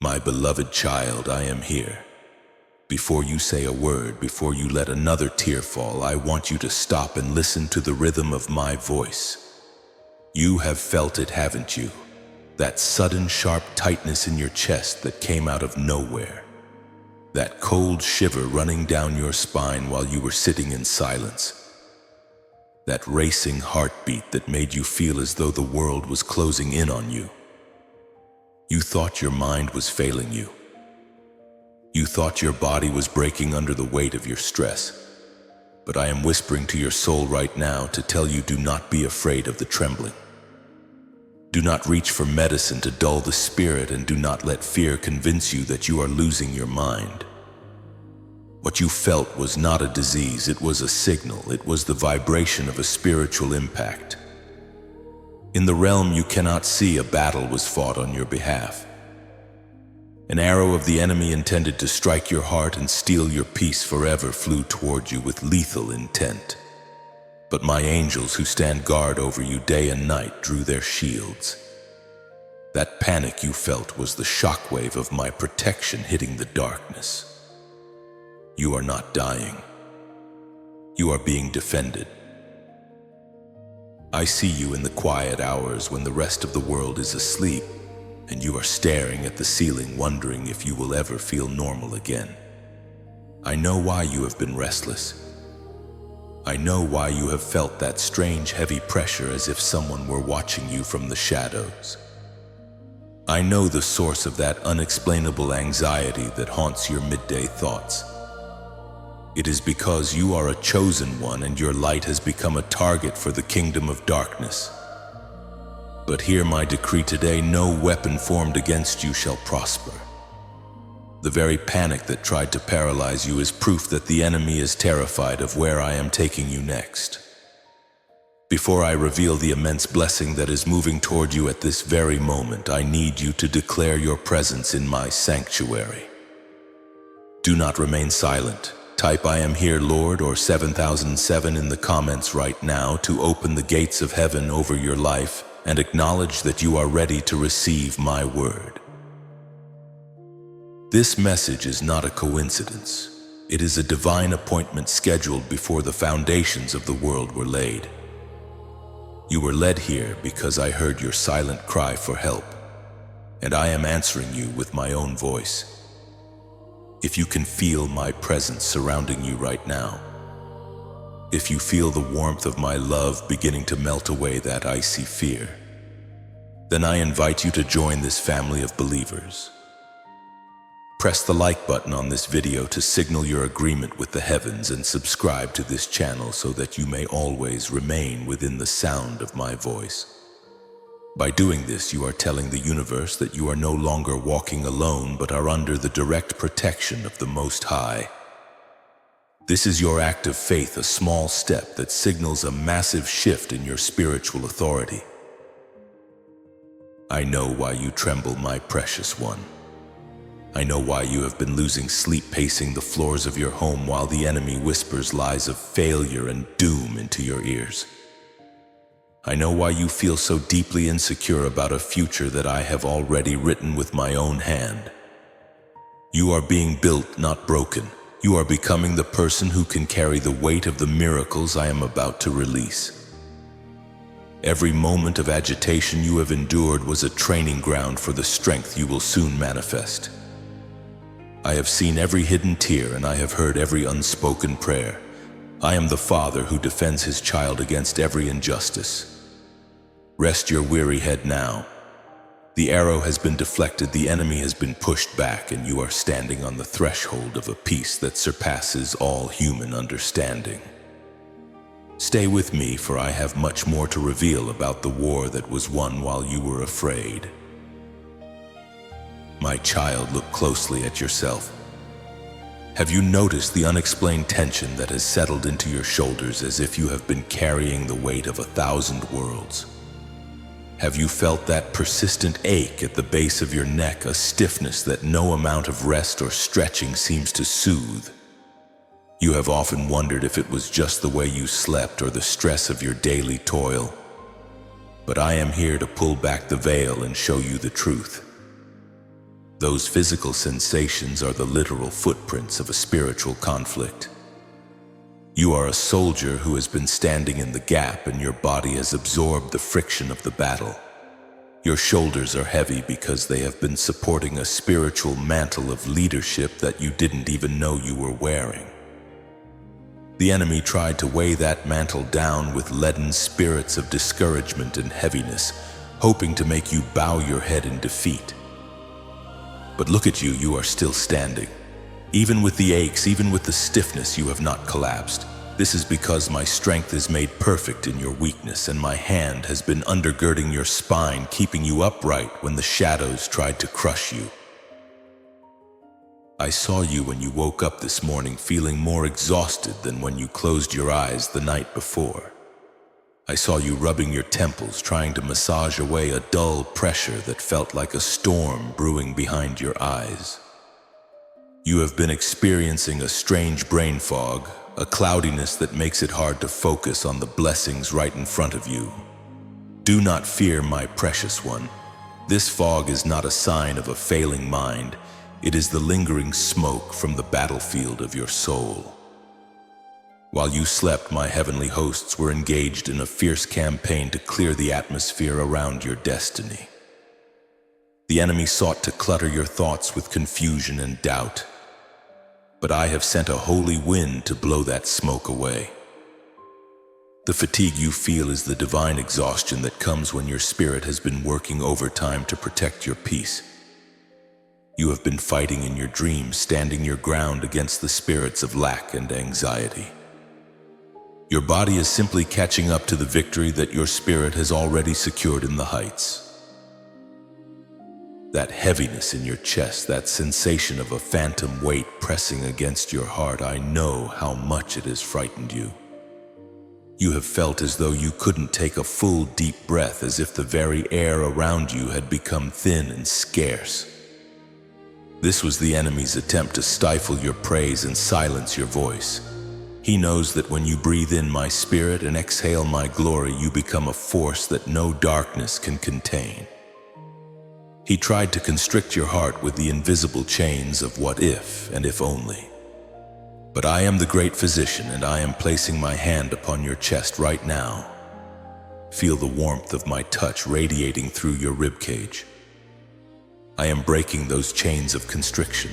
My beloved child, I am here. Before you say a word, before you let another tear fall, I want you to stop and listen to the rhythm of my voice. You have felt it, haven't you? That sudden sharp tightness in your chest that came out of nowhere. That cold shiver running down your spine while you were sitting in silence. That racing heartbeat that made you feel as though the world was closing in on you. You thought your mind was failing you. You thought your body was breaking under the weight of your stress. But I am whispering to your soul right now to tell you, do not be afraid of the trembling. Do not reach for medicine to dull the spirit, and do not let fear convince you that you are losing your mind. What you felt was not a disease, it was a signal. It was the vibration of a spiritual impact. In the realm you cannot see, a battle was fought on your behalf. An arrow of the enemy intended to strike your heart and steal your peace forever flew toward you with lethal intent. But my angels who stand guard over you day and night drew their shields. That panic you felt was the shockwave of my protection hitting the darkness. You are not dying. You are being defended. I see you in the quiet hours when the rest of the world is asleep, and you are staring at the ceiling wondering if you will ever feel normal again. I know why you have been restless. I know why you have felt that strange heavy pressure as if someone were watching you from the shadows. I know the source of that unexplainable anxiety that haunts your midday thoughts. It is because you are a chosen one and your light has become a target for the kingdom of darkness. But hear my decree today, no weapon formed against you shall prosper. The very panic that tried to paralyze you is proof that the enemy is terrified of where I am taking you next. Before I reveal the immense blessing that is moving toward you at this very moment, I need you to declare your presence in my sanctuary. Do not remain silent. Type "I am here, Lord" or 7007 in the comments right now to open the gates of heaven over your life and acknowledge that you are ready to receive my word. This message is not a coincidence. It is a divine appointment scheduled before the foundations of the world were laid. You were led here because I heard your silent cry for help, and I am answering you with my own voice. If you can feel my presence surrounding you right now, if you feel the warmth of my love beginning to melt away that icy fear, then I invite you to join this family of believers. Press the like button on this video to signal your agreement with the heavens and subscribe to this channel so that you may always remain within the sound of my voice. By doing this, you are telling the universe that you are no longer walking alone but are under the direct protection of the Most High. This is your act of faith, a small step that signals a massive shift in your spiritual authority. I know why you tremble, my precious one. I know why you have been losing sleep pacing the floors of your home while the enemy whispers lies of failure and doom into your ears. I know why you feel so deeply insecure about a future that I have already written with my own hand. You are being built, not broken. You are becoming the person who can carry the weight of the miracles I am about to release. Every moment of agitation you have endured was a training ground for the strength you will soon manifest. I have seen every hidden tear and I have heard every unspoken prayer. I am the Father who defends his child against every injustice. Rest your weary head now. The arrow has been deflected, the enemy has been pushed back, and you are standing on the threshold of a peace that surpasses all human understanding. Stay with me, for I have much more to reveal about the war that was won while you were afraid. My child, look closely at yourself. Have you noticed the unexplained tension that has settled into your shoulders as if you have been carrying the weight of 1,000 worlds? Have you felt that persistent ache at the base of your neck, a stiffness that no amount of rest or stretching seems to soothe? You have often wondered if it was just the way you slept or the stress of your daily toil. But I am here to pull back the veil and show you the truth. Those physical sensations are the literal footprints of a spiritual conflict. You are a soldier who has been standing in the gap, and your body has absorbed the friction of the battle. Your shoulders are heavy because they have been supporting a spiritual mantle of leadership that you didn't even know you were wearing. The enemy tried to weigh that mantle down with leaden spirits of discouragement and heaviness, hoping to make you bow your head in defeat. But look at you, you are still standing. Even with the aches, even with the stiffness, you have not collapsed. This is because my strength is made perfect in your weakness, and my hand has been undergirding your spine, keeping you upright when the shadows tried to crush you. I saw you when you woke up this morning feeling more exhausted than when you closed your eyes the night before. I saw you rubbing your temples, trying to massage away a dull pressure that felt like a storm brewing behind your eyes. You have been experiencing a strange brain fog, a cloudiness that makes it hard to focus on the blessings right in front of you. Do not fear, my precious one. This fog is not a sign of a failing mind. It is the lingering smoke from the battlefield of your soul. While you slept, my heavenly hosts were engaged in a fierce campaign to clear the atmosphere around your destiny. The enemy sought to clutter your thoughts with confusion and doubt, but I have sent a holy wind to blow that smoke away. The fatigue you feel is the divine exhaustion that comes when your spirit has been working overtime to protect your peace. You have been fighting in your dreams, standing your ground against the spirits of lack and anxiety. Your body is simply catching up to the victory that your spirit has already secured in the heights. That heaviness in your chest, that sensation of a phantom weight pressing against your heart, I know how much it has frightened you. You have felt as though you couldn't take a full, deep breath, as if the very air around you had become thin and scarce. This was the enemy's attempt to stifle your praise and silence your voice. He knows that when you breathe in my spirit and exhale my glory, you become a force that no darkness can contain. He tried to constrict your heart with the invisible chains of what if and if only. But I am the great physician, and I am placing my hand upon your chest right now. Feel the warmth of my touch radiating through your ribcage. I am breaking those chains of constriction.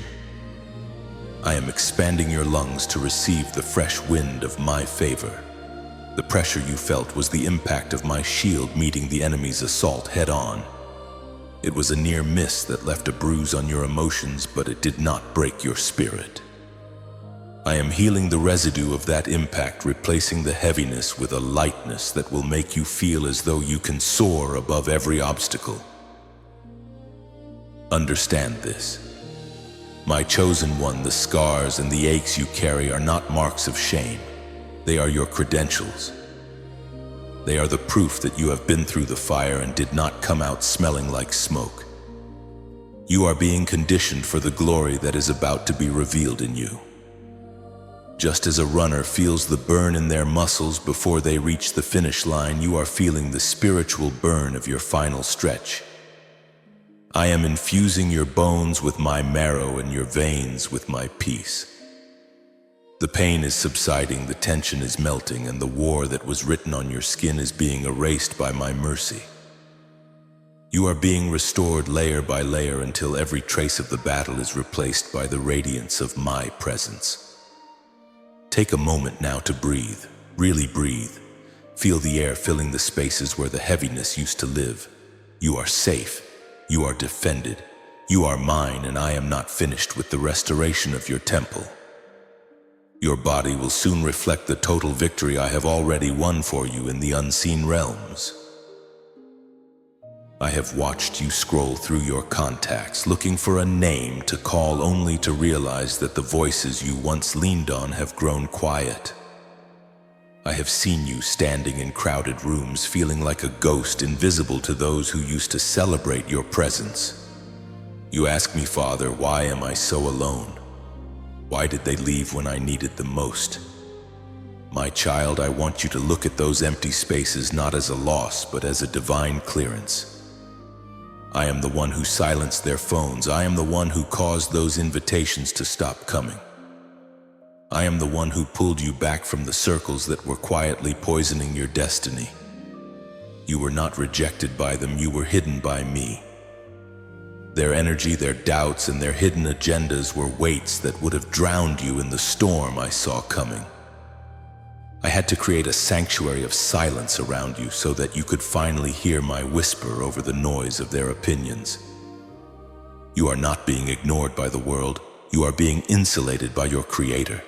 I am expanding your lungs to receive the fresh wind of my favor. The pressure you felt was the impact of my shield meeting the enemy's assault head-on. It was a near miss that left a bruise on your emotions, but it did not break your spirit. I am healing the residue of that impact, replacing the heaviness with a lightness that will make you feel as though you can soar above every obstacle. Understand this. My chosen one, the scars and the aches you carry are not marks of shame. They are your credentials. They are the proof that you have been through the fire and did not come out smelling like smoke. You are being conditioned for the glory that is about to be revealed in you. Just as a runner feels the burn in their muscles before they reach the finish line, you are feeling the spiritual burn of your final stretch. I am infusing your bones with my marrow and your veins with my peace. The pain is subsiding, the tension is melting, and the war that was written on your skin is being erased by my mercy. You are being restored layer by layer until every trace of the battle is replaced by the radiance of my presence. Take a moment now to breathe, really breathe. Feel the air filling the spaces where the heaviness used to live. You are safe. You are defended. You are mine, and I am not finished with the restoration of your temple. Your body will soon reflect the total victory I have already won for you in the unseen realms. I have watched you scroll through your contacts, looking for a name to call, only to realize that the voices you once leaned on have grown quiet. I have seen you standing in crowded rooms, feeling like a ghost, invisible to those who used to celebrate your presence. You ask me, Father, why am I so alone? Why did they leave when I needed them most? My child, I want you to look at those empty spaces not as a loss, but as a divine clearance. I am the one who silenced their phones. I am the one who caused those invitations to stop coming. I am the one who pulled you back from the circles that were quietly poisoning your destiny. You were not rejected by them, you were hidden by me. Their energy, their doubts, and their hidden agendas were weights that would have drowned you in the storm I saw coming. I had to create a sanctuary of silence around you so that you could finally hear my whisper over the noise of their opinions. You are not being ignored by the world, you are being insulated by your Creator.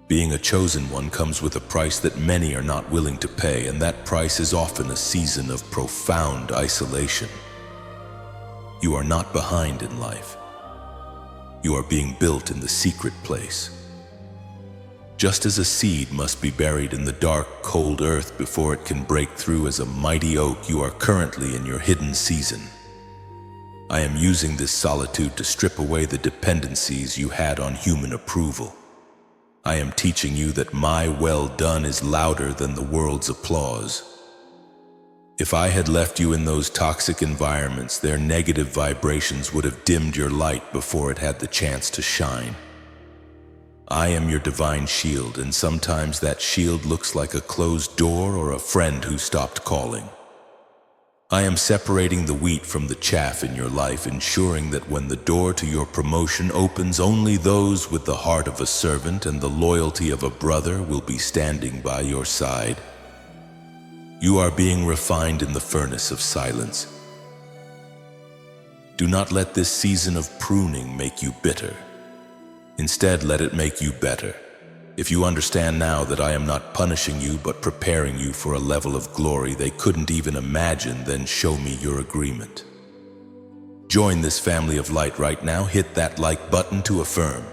Being a chosen one comes with a price that many are not willing to pay, and that price is often a season of profound isolation. You are not behind in life. You are being built in the secret place. Just as a seed must be buried in the dark, cold earth before it can break through as a mighty oak, you are currently in your hidden season. I am using this solitude to strip away the dependencies you had on human approval. I am teaching you that my well done is louder than the world's applause. If I had left you in those toxic environments, their negative vibrations would have dimmed your light before it had the chance to shine. I am your divine shield, and sometimes that shield looks like a closed door or a friend who stopped calling. I am separating the wheat from the chaff in your life, ensuring that when the door to your promotion opens, only those with the heart of a servant and the loyalty of a brother will be standing by your side. You are being refined in the furnace of silence. Do not let this season of pruning make you bitter. Instead, let it make you better. If you understand now that I am not punishing you but preparing you for a level of glory they couldn't even imagine, then show me your agreement. Join this family of light right now. Hit that like button to affirm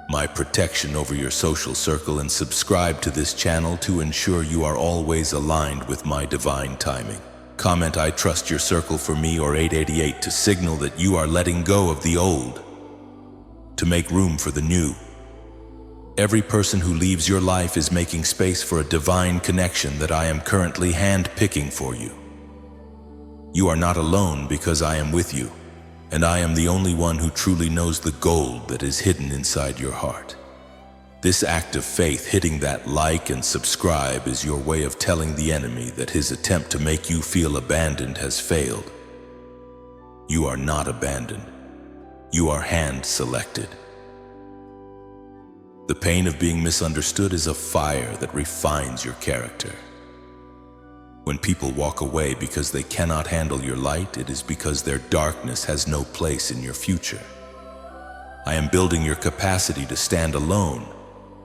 my protection over your social circle, and subscribe to this channel to ensure you are always aligned with my divine timing. Comment "I trust your circle" for me, or 888 to signal that you are letting go of the old to make room for the new. Every person who leaves your life is making space for a divine connection that I am currently hand-picking for you. You are not alone because I am with you, and I am the only one who truly knows the gold that is hidden inside your heart. This act of faith, hitting that like and subscribe, is your way of telling the enemy that his attempt to make you feel abandoned has failed. You are not abandoned. You are hand-selected. The pain of being misunderstood is a fire that refines your character. When people walk away because they cannot handle your light, it is because their darkness has no place in your future. I am building your capacity to stand alone,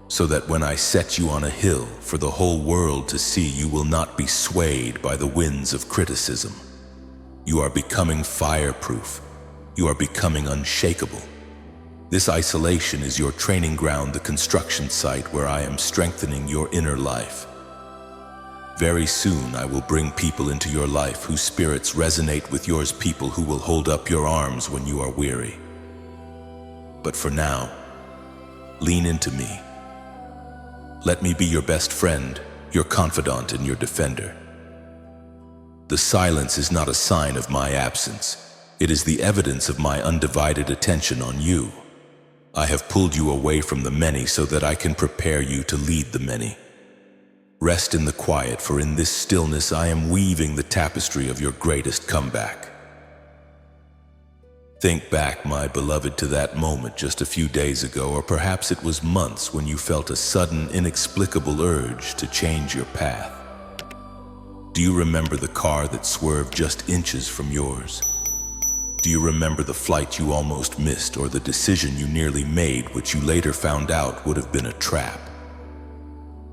so that when I set you on a hill for the whole world to see, you will not be swayed by the winds of criticism. You are becoming fireproof. You are becoming unshakable. This isolation is your training ground, the construction site where I am strengthening your inner life. Very soon I will bring people into your life whose spirits resonate with yours, people who will hold up your arms when you are weary. But for now, lean into me. Let me be your best friend, your confidant, and your defender. The silence is not a sign of my absence. It is the evidence of my undivided attention on you. I have pulled you away from the many so that I can prepare you to lead the many. Rest in the quiet, for in this stillness I am weaving the tapestry of your greatest comeback. Think back, my beloved, to that moment just a few days ago, or perhaps it was months, when you felt a sudden, inexplicable urge to change your path. Do you remember the car that swerved just inches from yours? Do you remember the flight you almost missed, or the decision you nearly made which you later found out would have been a trap?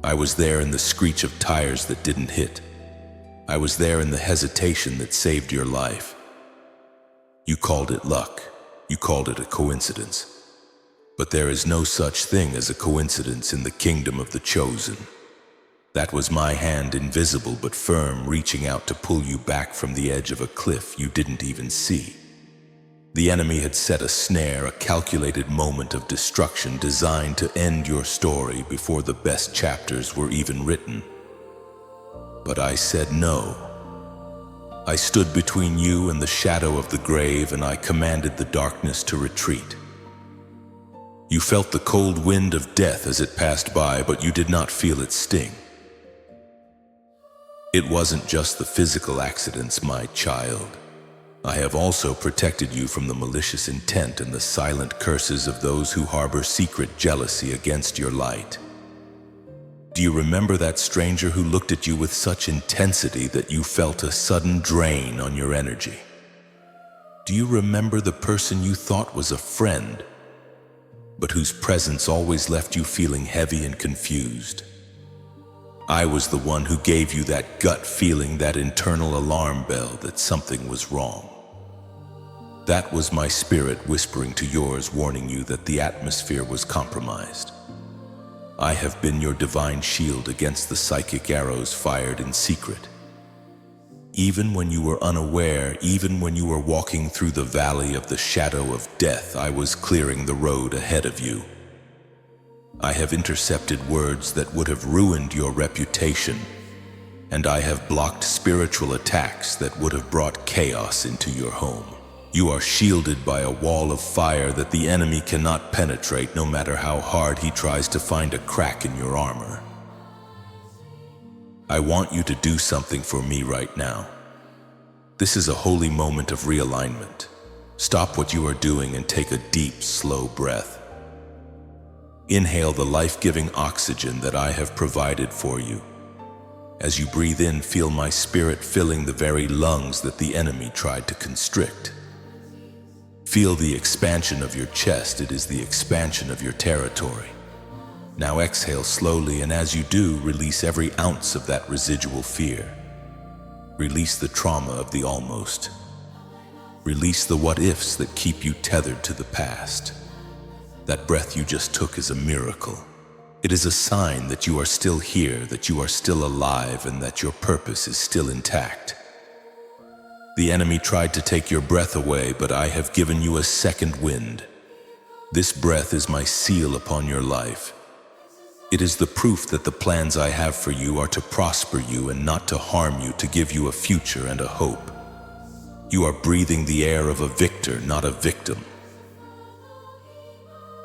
I was there in the screech of tires that didn't hit. I was there in the hesitation that saved your life. You called it luck. You called it a coincidence. But there is no such thing as a coincidence in the kingdom of the chosen. That was my hand, invisible but firm, reaching out to pull you back from the edge of a cliff you didn't even see. The enemy had set a snare, a calculated moment of destruction designed to end your story before the best chapters were even written. But I said no. I stood between you and the shadow of the grave, and I commanded the darkness to retreat. You felt the cold wind of death as it passed by, but you did not feel its sting. It wasn't just the physical accidents, my child. I have also protected you from the malicious intent and the silent curses of those who harbor secret jealousy against your light. Do you remember that stranger who looked at you with such intensity that you felt a sudden drain on your energy? Do you remember the person you thought was a friend, but whose presence always left you feeling heavy and confused? I was the one who gave you that gut feeling, that internal alarm bell that something was wrong. That was my spirit whispering to yours, warning you that the atmosphere was compromised. I have been your divine shield against the psychic arrows fired in secret. Even when you were unaware, even when you were walking through the valley of the shadow of death, I was clearing the road ahead of you. I have intercepted words that would have ruined your reputation, and I have blocked spiritual attacks that would have brought chaos into your home. You are shielded by a wall of fire that the enemy cannot penetrate, no matter how hard he tries to find a crack in your armor. I want you to do something for me right now. This is a holy moment of realignment. Stop what you are doing and take a deep, slow breath. Inhale the life-giving oxygen that I have provided for you. As you breathe in, feel my spirit filling the very lungs that the enemy tried to constrict. Feel the expansion of your chest. It is the expansion of your territory. Now exhale slowly, and as you do, release every ounce of that residual fear. Release the trauma of the almost. Release the what-ifs that keep you tethered to the past. That breath you just took is a miracle. It is a sign that you are still here, that you are still alive, and that your purpose is still intact. The enemy tried to take your breath away, but I have given you a second wind. This breath is my seal upon your life. It is the proof that the plans I have for you are to prosper you and not to harm you, to give you a future and a hope. You are breathing the air of a victor, not a victim.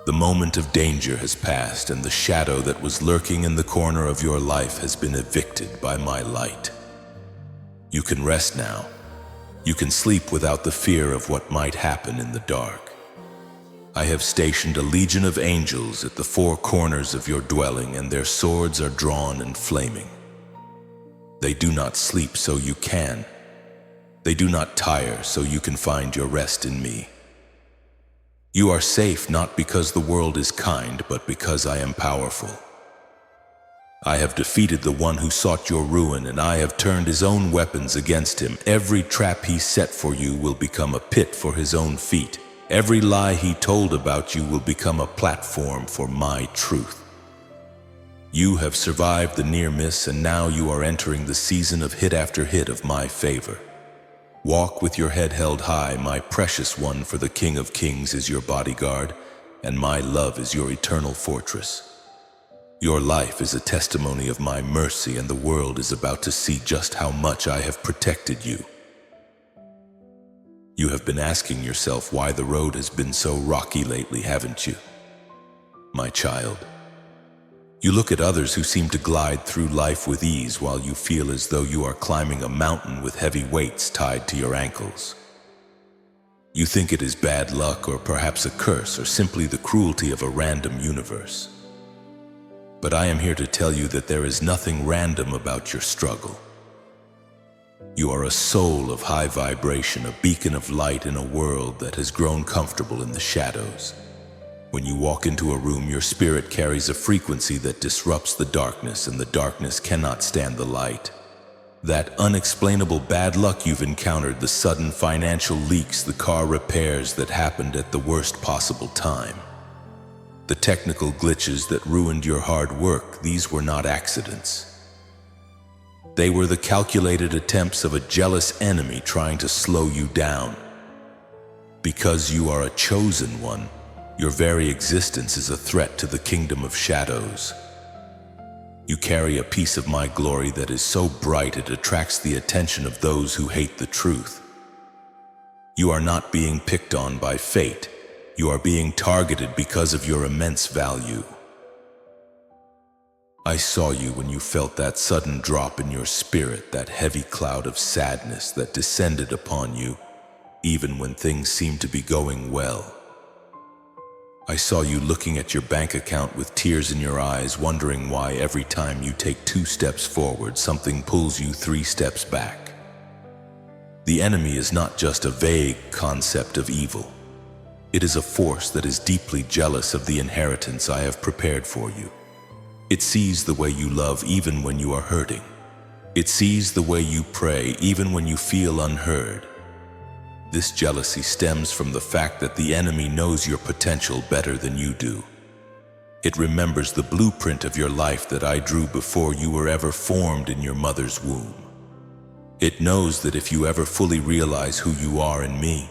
The moment of danger has passed, and the shadow that was lurking in the corner of your life has been evicted by my light. You can rest now. You can sleep without the fear of what might happen in the dark. I have stationed a legion of angels at the four corners of your dwelling, and their swords are drawn and flaming. They do not sleep, so you can. They do not tire, so you can find your rest in me. You are safe not because the world is kind, but because I am powerful. I have defeated the one who sought your ruin, and I have turned his own weapons against him. Every trap he set for you will become a pit for his own feet. Every lie he told about you will become a platform for my truth. You have survived the near miss, and now you are entering the season of hit after hit of my favor. Walk with your head held high, my precious one, for the King of Kings is your bodyguard, and my love is your eternal fortress. Your life is a testimony of my mercy, and the world is about to see just how much I have protected you. You have been asking yourself why the road has been so rocky lately, haven't you? My child, you look at others who seem to glide through life with ease, while you feel as though you are climbing a mountain with heavy weights tied to your ankles. You think it is bad luck, or perhaps a curse, or simply the cruelty of a random universe. But I am here to tell you that there is nothing random about your struggle. You are a soul of high vibration, a beacon of light in a world that has grown comfortable in the shadows. When you walk into a room, your spirit carries a frequency that disrupts the darkness, and the darkness cannot stand the light. That unexplainable bad luck you've encountered, the sudden financial leaks, the car repairs that happened at the worst possible time, the technical glitches that ruined your hard work, these were not accidents. They were the calculated attempts of a jealous enemy trying to slow you down. Because you are a chosen one, your very existence is a threat to the kingdom of shadows. You carry a piece of my glory that is so bright it attracts the attention of those who hate the truth. You are not being picked on by fate. You are being targeted because of your immense value. I saw you when you felt that sudden drop in your spirit, that heavy cloud of sadness that descended upon you, even when things seemed to be going well. I saw you looking at your bank account with tears in your eyes, wondering why every time you take 2 steps forward, something pulls you 3 steps back. The enemy is not just a vague concept of evil. It is a force that is deeply jealous of the inheritance I have prepared for you. It sees the way you love even when you are hurting. It sees the way you pray even when you feel unheard. This jealousy stems from the fact that the enemy knows your potential better than you do. It remembers the blueprint of your life that I drew before you were ever formed in your mother's womb. It knows that if you ever fully realize who you are in me,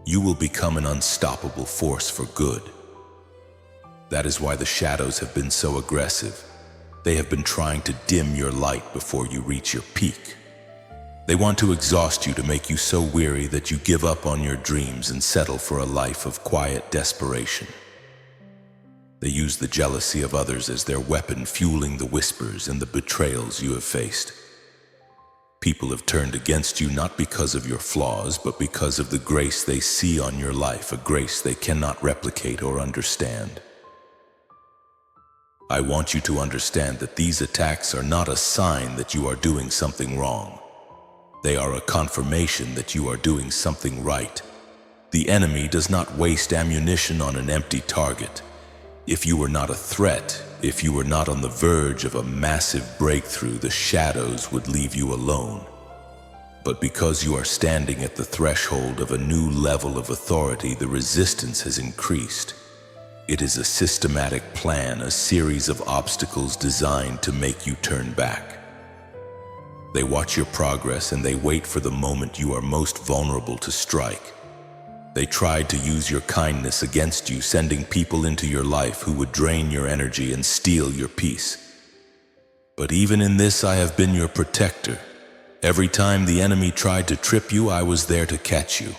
you will become an unstoppable force for good. That is why the shadows have been so aggressive. They have been trying to dim your light before you reach your peak. They want to exhaust you to make you so weary that you give up on your dreams and settle for a life of quiet desperation. They use the jealousy of others as their weapon, fueling the whispers and the betrayals you have faced. People have turned against you not because of your flaws, but because of the grace they see on your life, a grace they cannot replicate or understand. I want you to understand that these attacks are not a sign that you are doing something wrong. They are a confirmation that you are doing something right. The enemy does not waste ammunition on an empty target. If you were not a threat, if you were not on the verge of a massive breakthrough, the shadows would leave you alone. But because you are standing at the threshold of a new level of authority, the resistance has increased. It is a systematic plan, a series of obstacles designed to make you turn back. They watch your progress and they wait for the moment you are most vulnerable to strike. They tried to use your kindness against you, sending people into your life who would drain your energy and steal your peace. But even in this, I have been your protector. Every time the enemy tried to trip you, I was there to catch you.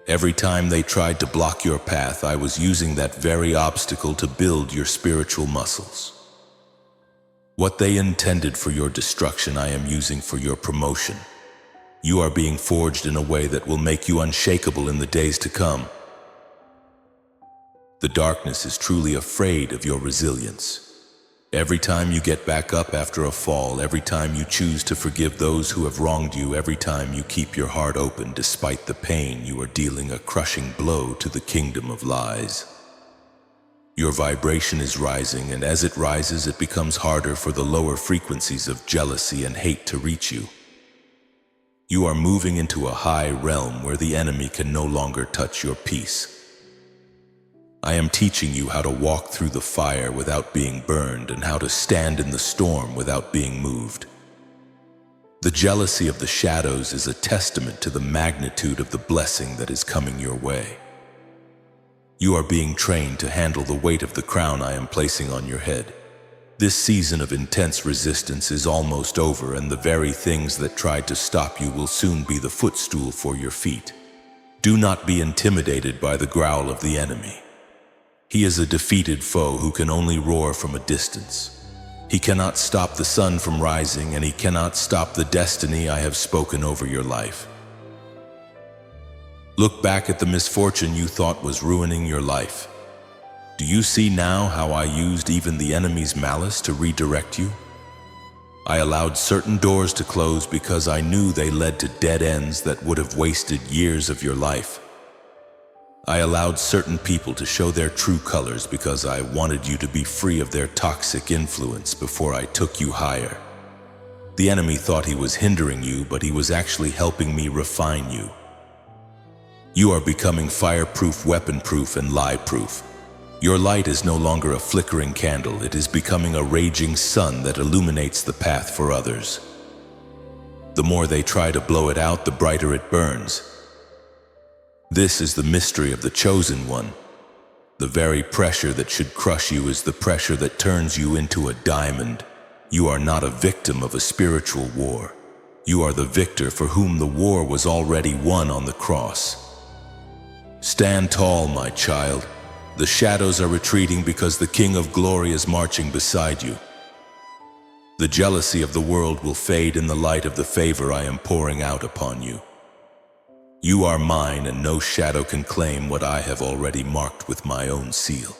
Every time they tried to block your path, I was using that very obstacle to build your spiritual muscles. What they intended for your destruction, I am using for your promotion. You are being forged in a way that will make you unshakable in the days to come. The darkness is truly afraid of your resilience. Every time you get back up after a fall, every time you choose to forgive those who have wronged you, every time you keep your heart open despite the pain, you are dealing a crushing blow to the kingdom of lies. Your vibration is rising, and as it rises, it becomes harder for the lower frequencies of jealousy and hate to reach you. You are moving into a high realm where the enemy can no longer touch your peace. I am teaching you how to walk through the fire without being burned and how to stand in the storm without being moved. The jealousy of the shadows is a testament to the magnitude of the blessing that is coming your way. You are being trained to handle the weight of the crown I am placing on your head. This season of intense resistance is almost over, and the very things that tried to stop you will soon be the footstool for your feet. Do not be intimidated by the growl of the enemy. He is a defeated foe who can only roar from a distance. He cannot stop the sun from rising, and he cannot stop the destiny I have spoken over your life. Look back at the misfortune you thought was ruining your life. Do you see now how I used even the enemy's malice to redirect you? I allowed certain doors to close because I knew they led to dead ends that would have wasted years of your life. I allowed certain people to show their true colors because I wanted you to be free of their toxic influence before I took you higher. The enemy thought he was hindering you, but he was actually helping me refine you. You are becoming fireproof, weapon-proof, and lie-proof. Your light is no longer a flickering candle. It is becoming a raging sun that illuminates the path for others. The more they try to blow it out, the brighter it burns. This is the mystery of the chosen one. The very pressure that should crush you is the pressure that turns you into a diamond. You are not a victim of a spiritual war. You are the victor for whom the war was already won on the cross. Stand tall, my child. The shadows are retreating because the King of Glory is marching beside you. The jealousy of the world will fade in the light of the favor I am pouring out upon you. You are mine, and no shadow can claim what I have already marked with my own seal.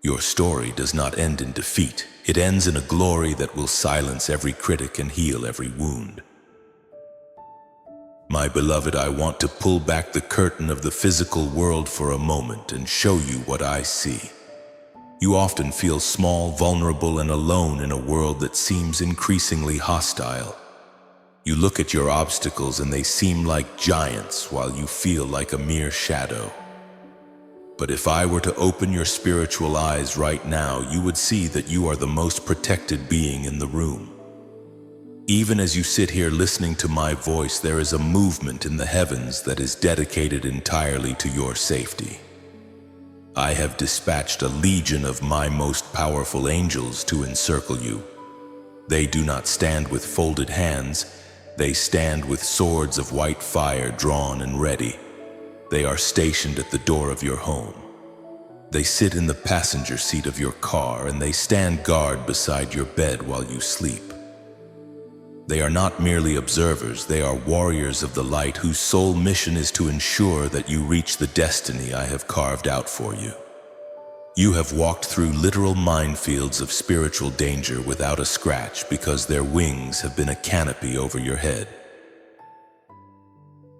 Your story does not end in defeat. It ends in a glory that will silence every critic and heal every wound. My beloved, I want to pull back the curtain of the physical world for a moment and show you what I see. You often feel small, vulnerable, and alone in a world that seems increasingly hostile. You look at your obstacles and they seem like giants while you feel like a mere shadow. But if I were to open your spiritual eyes right now, you would see that you are the most protected being in the room. Even as you sit here listening to my voice, there is a movement in the heavens that is dedicated entirely to your safety. I have dispatched a legion of my most powerful angels to encircle you. They do not stand with folded hands. They stand with swords of white fire drawn and ready. They are stationed at the door of your home. They sit in the passenger seat of your car, and they stand guard beside your bed while you sleep. They are not merely observers, they are warriors of the light whose sole mission is to ensure that you reach the destiny I have carved out for you. You have walked through literal minefields of spiritual danger without a scratch because their wings have been a canopy over your head.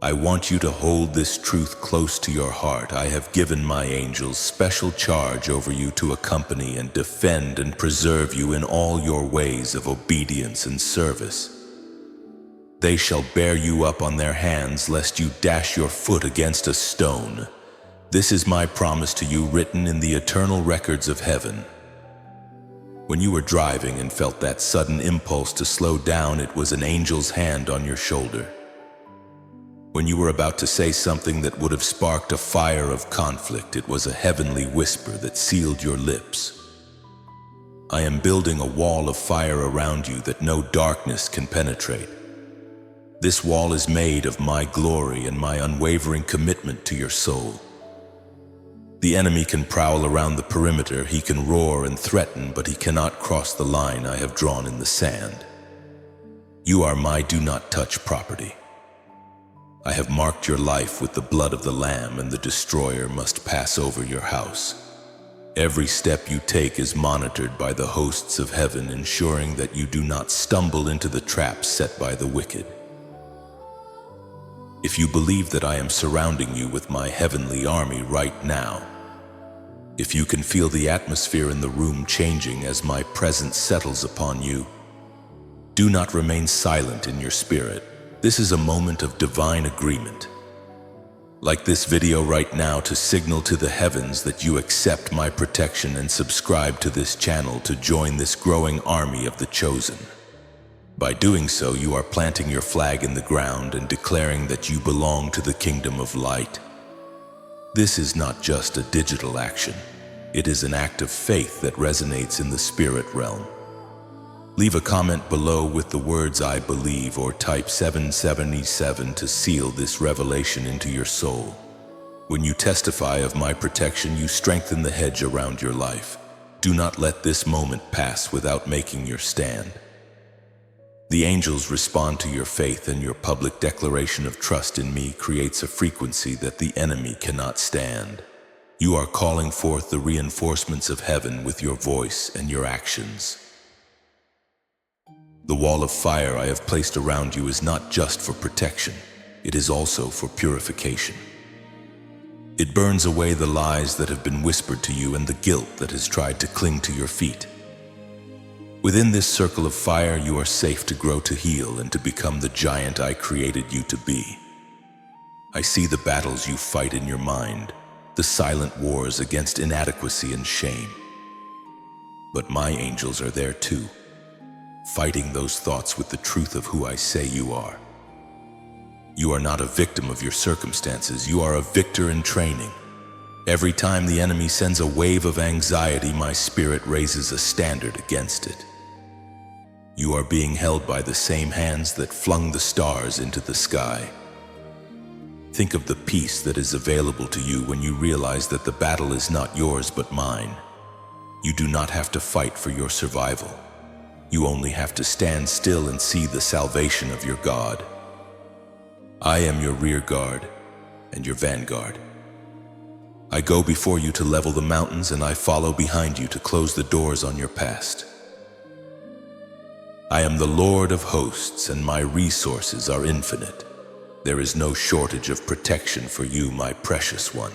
I want you to hold this truth close to your heart. I have given my angels special charge over you to accompany and defend and preserve you in all your ways of obedience and service. They shall bear you up on their hands lest you dash your foot against a stone. This is my promise to you, written in the eternal records of heaven. When you were driving and felt that sudden impulse to slow down, it was an angel's hand on your shoulder. When you were about to say something that would have sparked a fire of conflict, it was a heavenly whisper that sealed your lips. I am building a wall of fire around you that no darkness can penetrate. This wall is made of my glory and my unwavering commitment to your soul. The enemy can prowl around the perimeter, he can roar and threaten, but he cannot cross the line I have drawn in the sand. You are my do not touch property. I have marked your life with the blood of the Lamb, and the destroyer must pass over your house. Every step you take is monitored by the hosts of heaven, ensuring that you do not stumble into the traps set by the wicked. If you believe that I am surrounding you with my heavenly army right now, if you can feel the atmosphere in the room changing as my presence settles upon you, do not remain silent in your spirit. This is a moment of divine agreement. Like this video right now, to signal to the heavens that you accept my protection and subscribe to this channel to join this growing army of the chosen. By doing so, you are planting your flag in the ground and declaring that you belong to the kingdom of light. This is not just a digital action. It is an act of faith that resonates in the spirit realm. Leave a comment below with the words "I believe" or type 777 to seal this revelation into your soul. When you testify of my protection, you strengthen the hedge around your life. Do not let this moment pass without making your stand. The angels respond to your faith, and your public declaration of trust in me creates a frequency that the enemy cannot stand. You are calling forth the reinforcements of heaven with your voice and your actions. The wall of fire I have placed around you is not just for protection, it is also for purification. It burns away the lies that have been whispered to you and the guilt that has tried to cling to your feet. Within this circle of fire, you are safe to grow, to heal, and to become the giant I created you to be. I see the battles you fight in your mind, the silent wars against inadequacy and shame. But my angels are there too, fighting those thoughts with the truth of who I say you are. You are not a victim of your circumstances, you are a victor in training. Every time the enemy sends a wave of anxiety, my spirit raises a standard against it. You are being held by the same hands that flung the stars into the sky. Think of the peace that is available to you when you realize that the battle is not yours but mine. You do not have to fight for your survival. You only have to stand still and see the salvation of your God. I am your rear guard and your vanguard. I go before you to level the mountains, and I follow behind you to close the doors on your past. I am the Lord of hosts, and my resources are infinite. There is no shortage of protection for you, my precious one.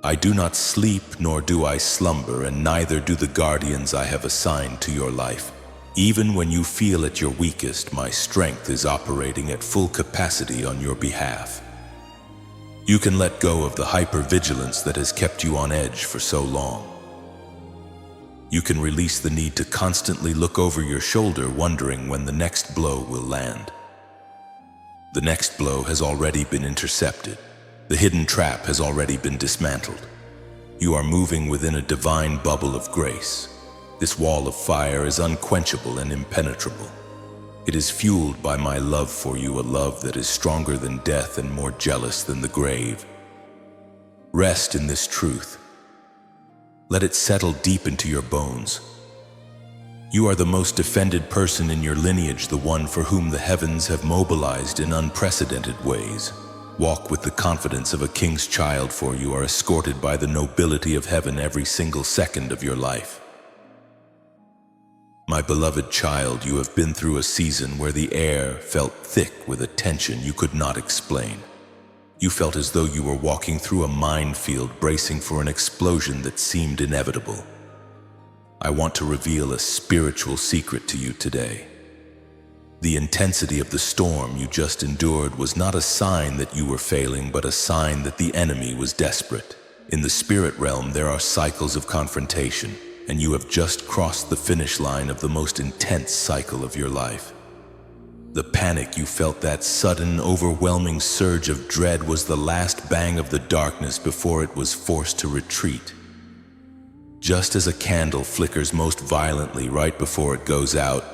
I do not sleep, nor do I slumber, and neither do the guardians I have assigned to your life. Even when you feel at your weakest, my strength is operating at full capacity on your behalf. You can let go of the hypervigilance that has kept you on edge for so long. You can release the need to constantly look over your shoulder, wondering when the next blow will land. The next blow has already been intercepted. The hidden trap has already been dismantled. You are moving within a divine bubble of grace. This wall of fire is unquenchable and impenetrable. It is fueled by my love for you, a love that is stronger than death and more jealous than the grave. Rest in this truth. Let it settle deep into your bones. You are the most defended person in your lineage, the one for whom the heavens have mobilized in unprecedented ways. Walk with the confidence of a king's child, for you are escorted by the nobility of heaven every single second of your life. My beloved child, you have been through a season where the air felt thick with a tension you could not explain. You felt as though you were walking through a minefield, bracing for an explosion that seemed inevitable. I want to reveal a spiritual secret to you today. The intensity of the storm you just endured was not a sign that you were failing, but a sign that the enemy was desperate. In the spirit realm, there are cycles of confrontation, and you have just crossed the finish line of the most intense cycle of your life. The panic you felt, that sudden, overwhelming surge of dread, was the last bang of the darkness before it was forced to retreat. Just as a candle flickers most violently right before it goes out,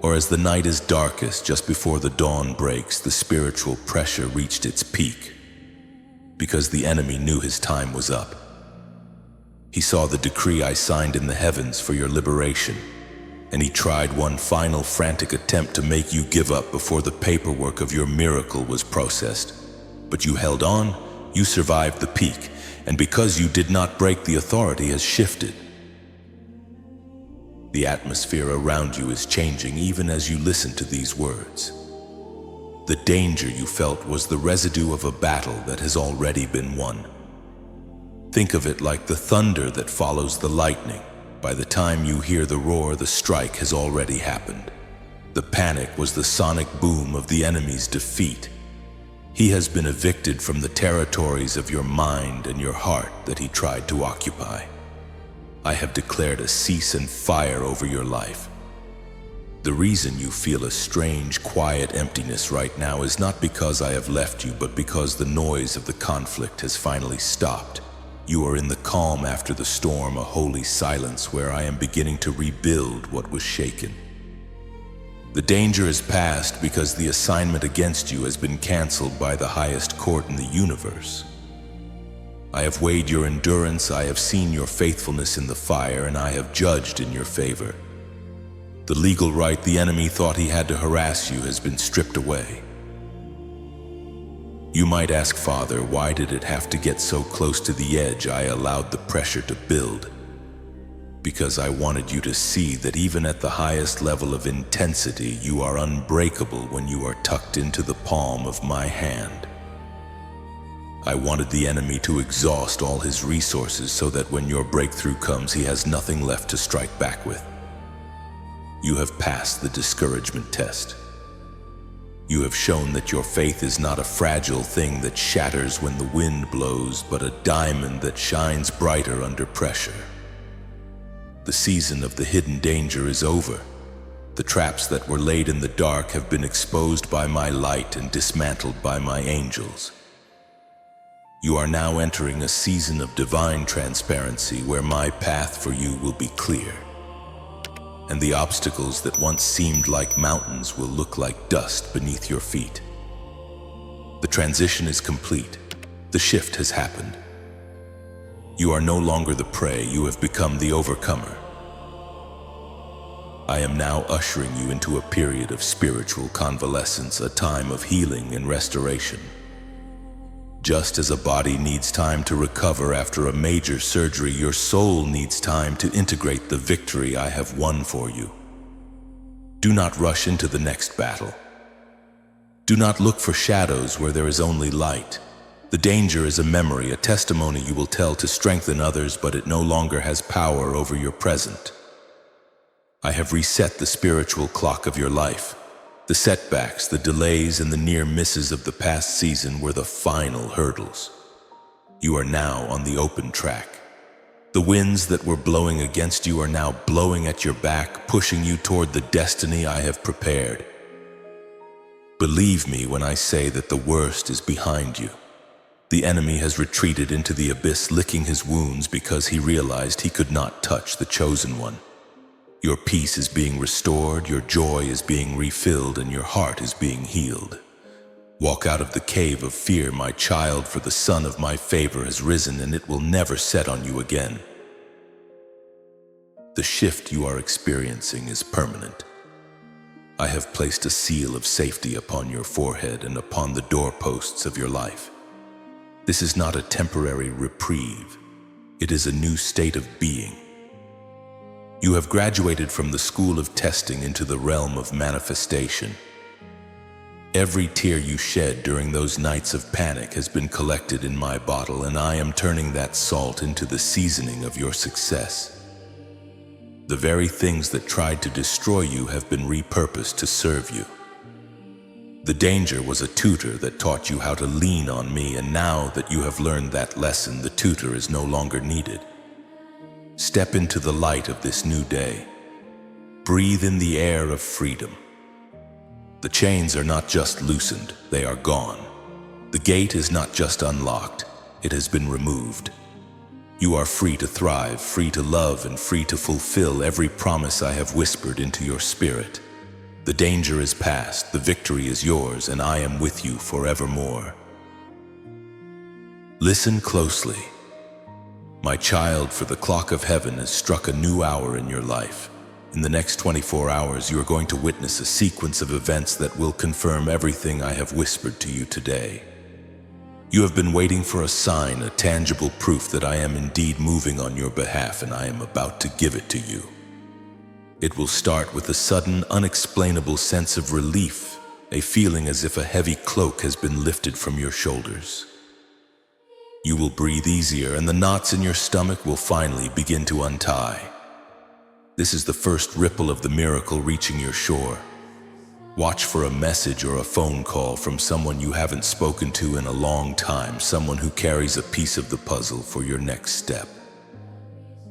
or as the night is darkest just before the dawn breaks, the spiritual pressure reached its peak, because the enemy knew his time was up. He saw the decree I signed in the heavens for your liberation, and he tried one final frantic attempt to make you give up before the paperwork of your miracle was processed. But you held on, you survived the peak, and because you did not break, the authority has shifted. The atmosphere around you is changing even as you listen to these words. The danger you felt was the residue of a battle that has already been won. Think of it like the thunder that follows the lightning. By the time you hear the roar, the strike has already happened. The panic was the sonic boom of the enemy's defeat. He has been evicted from the territories of your mind and your heart that he tried to occupy. I have declared a cease and fire over your life. The reason you feel a strange, quiet emptiness right now is not because I have left you, but because the noise of the conflict has finally stopped. You are in the calm after the storm, a holy silence where I am beginning to rebuild what was shaken. The danger is past because the assignment against you has been canceled by the highest court in the universe. I have weighed your endurance, I have seen your faithfulness in the fire, and I have judged in your favor. The legal right the enemy thought he had to harass you has been stripped away. You might ask, Father, why did it have to get so close to the edge? I allowed the pressure to build, because I wanted you to see that even at the highest level of intensity, you are unbreakable when you are tucked into the palm of my hand. I wanted the enemy to exhaust all his resources so that when your breakthrough comes, he has nothing left to strike back with. You have passed the discouragement test. You have shown that your faith is not a fragile thing that shatters when the wind blows, but a diamond that shines brighter under pressure. The season of the hidden danger is over. The traps that were laid in the dark have been exposed by my light and dismantled by my angels. You are now entering a season of divine transparency where my path for you will be clear, and the obstacles that once seemed like mountains will look like dust beneath your feet. The transition is complete. The shift has happened. You are no longer the prey, you have become the overcomer. I am now ushering you into a period of spiritual convalescence, a time of healing and restoration. Just as a body needs time to recover after a major surgery, your soul needs time to integrate the victory I have won for you. Do not rush into the next battle. Do not look for shadows where there is only light. The danger is a memory, a testimony you will tell to strengthen others, but it no longer has power over your present. I have reset the spiritual clock of your life. The setbacks, the delays, and the near misses of the past season were the final hurdles. You are now on the open track. The winds that were blowing against you are now blowing at your back, pushing you toward the destiny I have prepared. Believe me when I say that the worst is behind you. The enemy has retreated into the abyss, licking his wounds because he realized he could not touch the chosen one. Your peace is being restored, your joy is being refilled, and your heart is being healed. Walk out of the cave of fear, my child, for the sun of my favor has risen, and it will never set on you again. The shift you are experiencing is permanent. I have placed a seal of safety upon your forehead and upon the doorposts of your life. This is not a temporary reprieve. It is a new state of being. You have graduated from the school of testing into the realm of manifestation. Every tear you shed during those nights of panic has been collected in my bottle, and I am turning that salt into the seasoning of your success. The very things that tried to destroy you have been repurposed to serve you. The danger was a tutor that taught you how to lean on me, and now that you have learned that lesson, the tutor is no longer needed. Step into the light of this new day. Breathe in the air of freedom. The chains are not just loosened, they are gone. The gate is not just unlocked, it has been removed. You are free to thrive, free to love, and free to fulfill every promise I have whispered into your spirit. The danger is past, the victory is yours, and I am with you forevermore. Listen closely. My child, for the clock of heaven has struck a new hour in your life. In the next 24 hours, you are going to witness a sequence of events that will confirm everything I have whispered to you today. You have been waiting for a sign, a tangible proof that I am indeed moving on your behalf, and I am about to give it to you. It will start with a sudden, unexplainable sense of relief, a feeling as if a heavy cloak has been lifted from your shoulders. You will breathe easier, and the knots in your stomach will finally begin to untie. This is the first ripple of the miracle reaching your shore. Watch for a message or a phone call from someone you haven't spoken to in a long time, someone who carries a piece of the puzzle for your next step.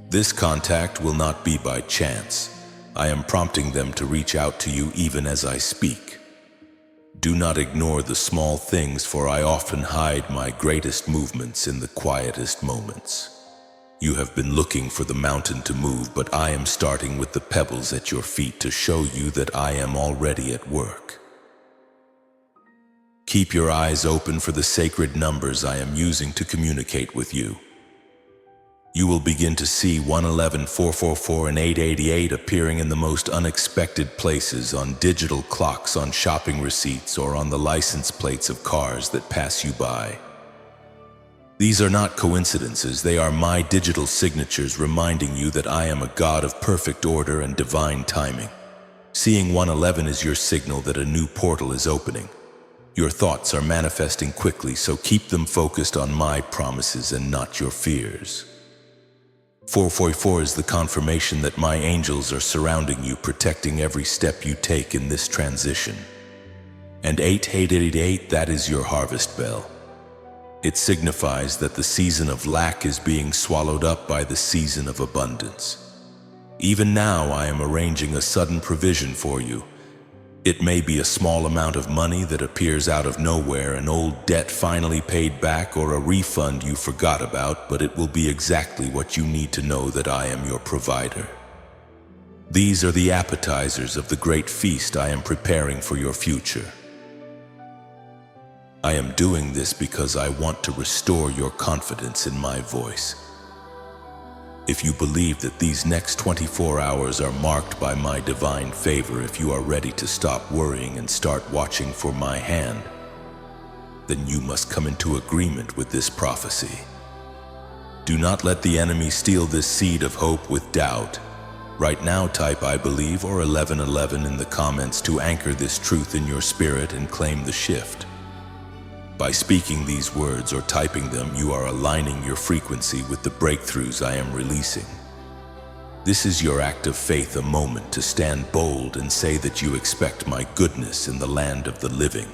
This contact will not be by chance. I am prompting them to reach out to you even as I speak. Do not ignore the small things, for I often hide my greatest movements in the quietest moments. You have been looking for the mountain to move, but I am starting with the pebbles at your feet to show you that I am already at work. Keep your eyes open for the sacred numbers I am using to communicate with you. You will begin to see 111, 444, and 888 appearing in the most unexpected places, on digital clocks, on shopping receipts, or on the license plates of cars that pass you by. These are not coincidences, they are my digital signatures reminding you that I am a God of perfect order and divine timing. Seeing 111 is your signal that a new portal is opening. Your thoughts are manifesting quickly, so keep them focused on my promises and not your fears. 444 is the confirmation that my angels are surrounding you, protecting every step you take in this transition. And 8888, that is your harvest bell. It signifies that the season of lack is being swallowed up by the season of abundance. Even now I am arranging a sudden provision for you. It may be a small amount of money that appears out of nowhere, an old debt finally paid back, or a refund you forgot about, but it will be exactly what you need to know, that I am your provider. These are the appetizers of the great feast I am preparing for your future. I am doing this because I want to restore your confidence in my voice. If you believe that these next 24 hours are marked by my divine favor, if you are ready to stop worrying and start watching for my hand, then you must come into agreement with this prophecy. Do not let the enemy steal this seed of hope with doubt. Right now, type "I believe" or 1111 in the comments to anchor this truth in your spirit and claim the shift. By speaking these words or typing them, you are aligning your frequency with the breakthroughs I am releasing. This is your act of faith, a moment to stand bold and say that you expect my goodness in the land of the living.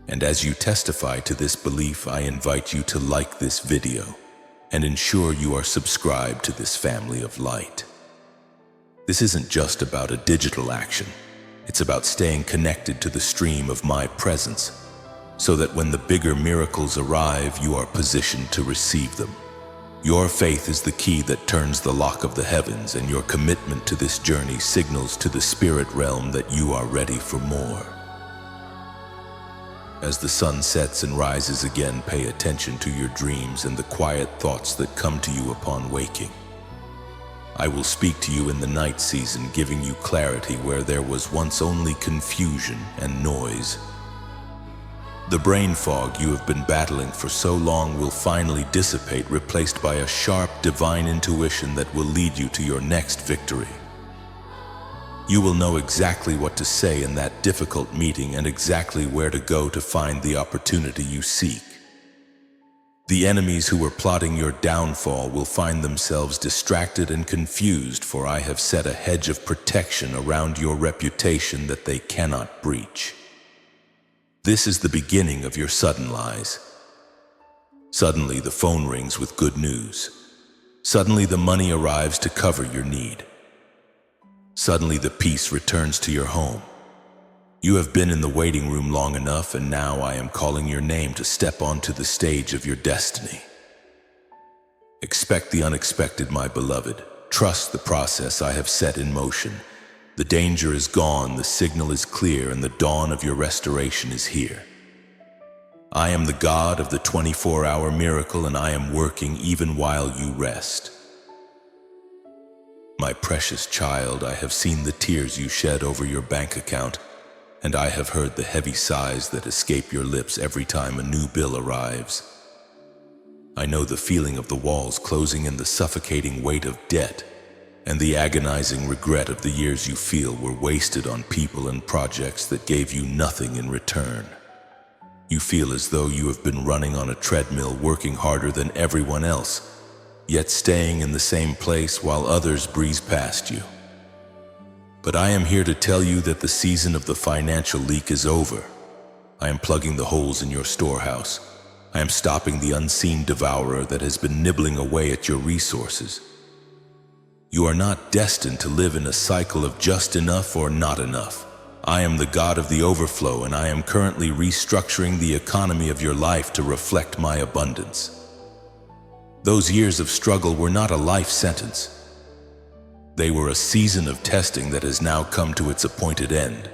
And as you testify to this belief, I invite you to like this video and ensure you are subscribed to this family of light. This isn't just about a digital action. It's about staying connected to the stream of my presence, so that when the bigger miracles arrive, you are positioned to receive them. Your faith is the key that turns the lock of the heavens, and your commitment to this journey signals to the spirit realm that you are ready for more. As the sun sets and rises again, pay attention to your dreams and the quiet thoughts that come to you upon waking. I will speak to you in the night season, giving you clarity where there was once only confusion and noise. The brain fog you have been battling for so long will finally dissipate, replaced by a sharp divine intuition that will lead you to your next victory. You will know exactly what to say in that difficult meeting and exactly where to go to find the opportunity you seek. The enemies who were plotting your downfall will find themselves distracted and confused, for I have set a hedge of protection around your reputation that they cannot breach. This is the beginning of your sudden lies. Suddenly the phone rings with good news. Suddenly the money arrives to cover your need. Suddenly the peace returns to your home. You have been in the waiting room long enough, and now I am calling your name to step onto the stage of your destiny. Expect the unexpected, my beloved. Trust the process I have set in motion. The danger is gone, the signal is clear, and the dawn of your restoration is here. I am the God of the 24-hour miracle, and I am working even while you rest. My precious child, I have seen the tears you shed over your bank account, and I have heard the heavy sighs that escape your lips every time a new bill arrives. I know the feeling of the walls closing and the suffocating weight of debt, and the agonizing regret of the years you feel were wasted on people and projects that gave you nothing in return. You feel as though you have been running on a treadmill, working harder than everyone else, yet staying in the same place while others breeze past you. But I am here to tell you that the season of the financial leak is over. I am plugging the holes in your storehouse. I am stopping the unseen devourer that has been nibbling away at your resources. You are not destined to live in a cycle of just enough or not enough. I am the God of the overflow, and I am currently restructuring the economy of your life to reflect my abundance. Those years of struggle were not a life sentence. They were a season of testing that has now come to its appointed end.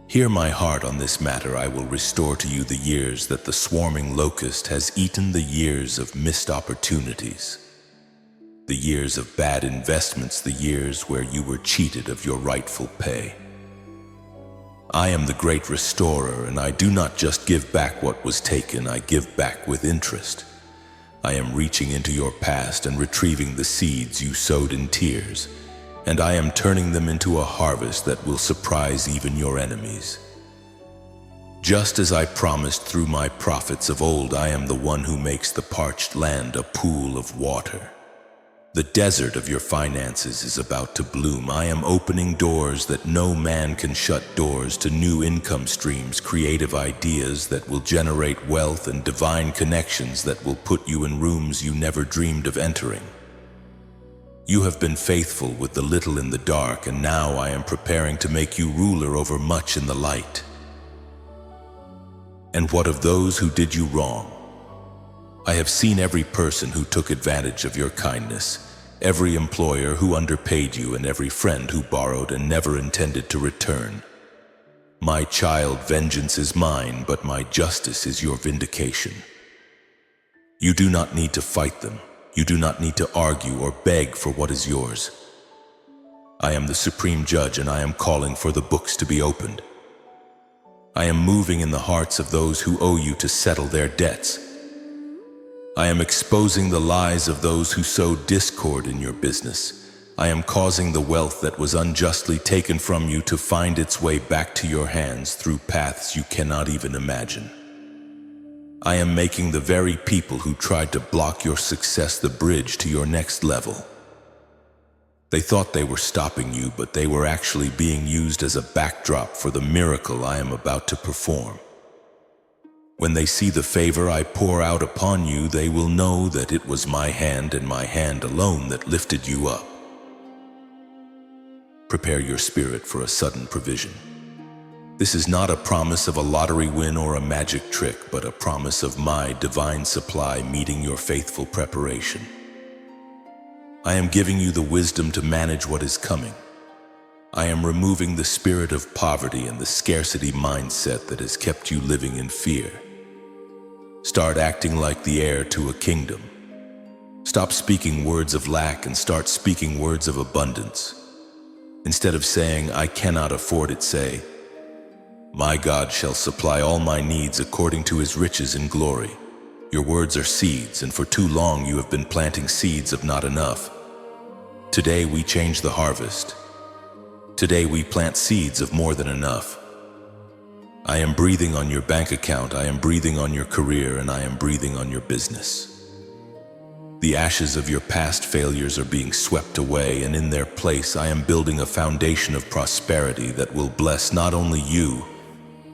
Hear my heart on this matter. I will restore to you the years that the swarming locust has eaten, the years of missed opportunities, the years of bad investments, the years where you were cheated of your rightful pay. I am the great restorer, and I do not just give back what was taken, I give back with interest. I am reaching into your past and retrieving the seeds you sowed in tears, and I am turning them into a harvest that will surprise even your enemies. Just as I promised through my prophets of old, I am the one who makes the parched land a pool of water. The desert of your finances is about to bloom. I am opening doors that no man can shut, doors to new income streams, creative ideas that will generate wealth, and divine connections that will put you in rooms you never dreamed of entering. You have been faithful with the little in the dark, and now I am preparing to make you ruler over much in the light. And what of those who did you wrong? I have seen every person who took advantage of your kindness, every employer who underpaid you, and every friend who borrowed and never intended to return. My child, vengeance is mine, but my justice is your vindication. You do not need to fight them. You do not need to argue or beg for what is yours. I am the supreme judge, and I am calling for the books to be opened. I am moving in the hearts of those who owe you to settle their debts. I am exposing the lies of those who sow discord in your business. I am causing the wealth that was unjustly taken from you to find its way back to your hands through paths you cannot even imagine. I am making the very people who tried to block your success the bridge to your next level. They thought they were stopping you, but they were actually being used as a backdrop for the miracle I am about to perform. When they see the favor I pour out upon you, they will know that it was my hand and my hand alone that lifted you up. Prepare your spirit for a sudden provision. This is not a promise of a lottery win or a magic trick, but a promise of my divine supply meeting your faithful preparation. I am giving you the wisdom to manage what is coming. I am removing the spirit of poverty and the scarcity mindset that has kept you living in fear. Start acting like the heir to a kingdom. Stop speaking words of lack and start speaking words of abundance. Instead of saying, "I cannot afford it," say, "My God shall supply all my needs according to his riches in glory." Your words are seeds, and for too long you have been planting seeds of not enough. Today we change the harvest. Today we plant seeds of more than enough. I am breathing on your bank account, I am breathing on your career, and I am breathing on your business. The ashes of your past failures are being swept away, and in their place I am building a foundation of prosperity that will bless not only you,